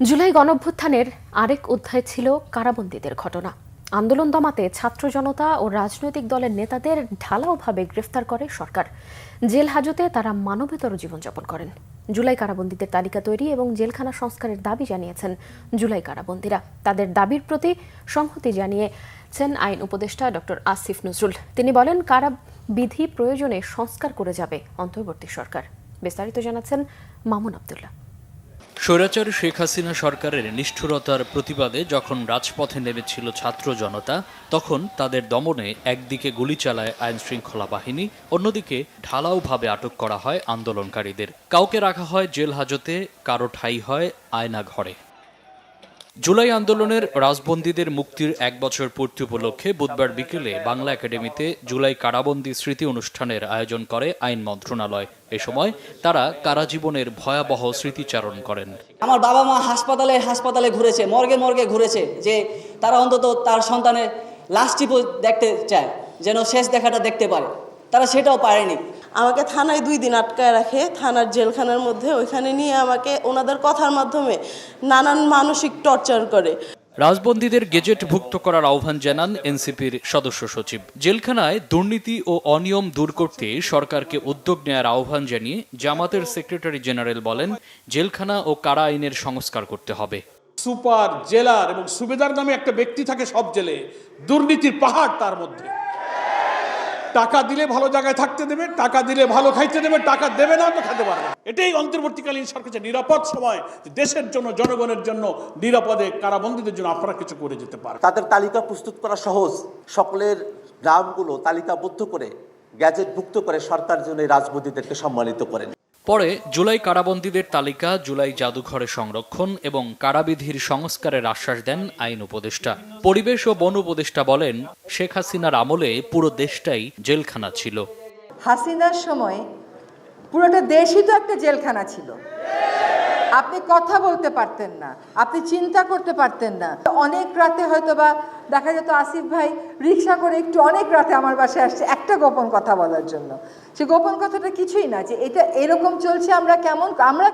জুলাই গণঅভ্যুত্থানের আরেক অধ্যায় ছিল কারাবন্দীদের ঘটনা। আন্দোলন দমাতে ছাত্র জনতা ও রাজনৈতিক দলের নেতাদের ঢালাওভাবে গ্রেফতার করে সরকার। জেল হাজতে তারা মানবেতর জীবনযাপন করেন। জুলাই কারাবন্দীদের তালিকা তৈরি এবং জেলখানা সংস্কারের দাবি জানিয়েছেন জুলাই কারাবন্দীরা। তাদের দাবির প্রতি সংহতি জানিয়েছেন আইন উপদেষ্টা ডক্টর আসিফ নজরুল। তিনি বলেন, কারাবিধি প্রয়োজনে সংস্কার করে যাবে অন্তর্বর্তী সরকার। বিস্তারিত জানাচ্ছেন মামুন আব্দুল্লাহ। স্বৈরাচার শেখ হাসিনা সরকারের নিষ্ঠুরতার প্রতিবাদে যখন রাজপথে নেমেছিল ছাত্র জনতা, তখন তাদের দমনে একদিকে গুলি চালায় আইনশৃঙ্খলা বাহিনী, অন্যদিকে ঢালাওভাবে আটক করা হয় আন্দোলনকারীদের। কাউকে রাখা হয় জেল হাজতে, কারো ঠাঁই হয় আয়না ঘরে। জুলাই আন্দোলনের রাজবন্দীদের মুক্তির 1 বছর পূর্তি উপলক্ষে বুধবার বিকেলে বাংলা একাডেমিতে জুলাই কারাবন্দী স্মৃতি অনুষ্ঠানের আয়োজন করে আইন মন্ত্রণালয়। এ সময় তারা কারাজীবনের ভয়াবহ স্মৃতিচারণ করেন। আমার বাবা মা হাসপাতালে ঘুরেছে, মর্গে ঘুরেছে, যে তারা অন্তত তার সন্তানের লাশটি দেখতে চায়, যেন শেষ দেখাটা দেখতে পারে। তারা সেটাও পারেনি। আমাকে থানায় 2 দিন আটকায় রাখে, থানার জেলখানার মধ্যে। ওইখানে নিয়ে আমাকে ওনাদের কথার মাধ্যমে নানান মানসিক টর্চার করে। রাজবন্দীদের গেজেটভুক্ত করার আহ্বান জানান এনসিপির সদস্য সচিব। জেলখানায় দুর্নীতি ও অনিয়ম দূর করতে সরকারকে উদ্যোগ নেয়ার আহ্বান জানিয়ে জামাতের সেক্রেটারি জেনারেল বলেন, জেলখানা ও কারা আইনের সংস্কার করতে হবে। সুপার, জেলার এবং সুবেদার নামে একটা ব্যক্তি থাকে সব জেলে। দুর্নীতির পাহাড় তার মধ্যে। টাকা দিলে ভালো জায়গায় থাকতে দেবে, টাকা দিলে ভালো খাইতে দেবে, টাকা দেবে না তো খেতে পারবে। এটাই অন্তর্বর্তীকালীন সরকারের নিরাপদ সময়, দেশের জন্য, জনগণের জন্য নিরাপদে কারাবন্দীদের জন্য আপনারা কিছু করে যেতে পারেন। তাদের তালিকা প্রস্তুত করা সহজ। সকলের নামগুলো তালিকাবদ্ধ করে গ্যাজেটভুক্ত করে সরকার জন্য রাজবন্দীদেরকে সম্মানিত করেন। পরে জুলাই কারাবন্দীদের তালিকা জুলাই জাদুঘরে সংরক্ষণ এবং কারাবিধির সংস্কারের আশ্বাস দেন আইন উপদেষ্টা। পরিবেশ ও বন উপদেষ্টা বলেন, শেখ হাসিনার আমলে পুরো দেশটাই জেলখানা ছিল। হাসিনার সময় পুরোটা দেশই তো একটা জেলখানা ছিল। আপনি কথা বলতে পারতেন না, আপনি চিন্তা করতে পারতেন না। অনেক রাতে হয়তো বা দেখা যেত আসিফ ভাই রিক্সা করে একটু অনেক রাতে আমার বাসায় আসছে একটা গোপন কথা বলার জন্য। সে গোপন কথাটা কিছুই না, যে এটা এরকম চলছে, আমরা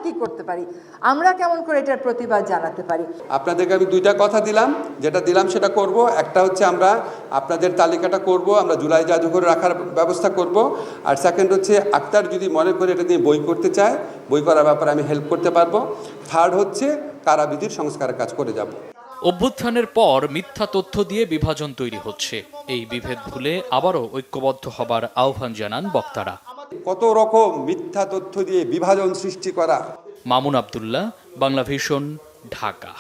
কি করতে পারি, আমরা কেমন করে এটার প্রতিবাদ জানাতে পারি। আপনাদেরকে আমি 2টা কথা দিলাম, যেটা দিলাম সেটা করব। একটা হচ্ছে আমরা আপনাদের তালিকাটা করব, আমরা জুলাই জাদুঘরে রাখার ব্যবস্থা করব। আর সেকেন্ড হচ্ছে আক্তার যদি মনে করে এটা নিয়ে বই করতে চায়, বই করার ব্যাপারে আমি হেল্প করতে পারবো। থার্ড হচ্ছে কারাবিধির সংস্কারের কাজ করে যাব। অভ্যুত্থানের পর মিথ্যা তথ্য দিয়ে বিভাজন তৈরি হচ্ছে। এই বিভেদ ভুলে আবারও ঐক্যবদ্ধ হবার আহ্বান জানান বক্তারা। কত রকম মিথ্যা তথ্য দিয়ে বিভাজন সৃষ্টি করা। মামুন আব্দুল্লাহ, বাংলা ভিশন, ঢাকা।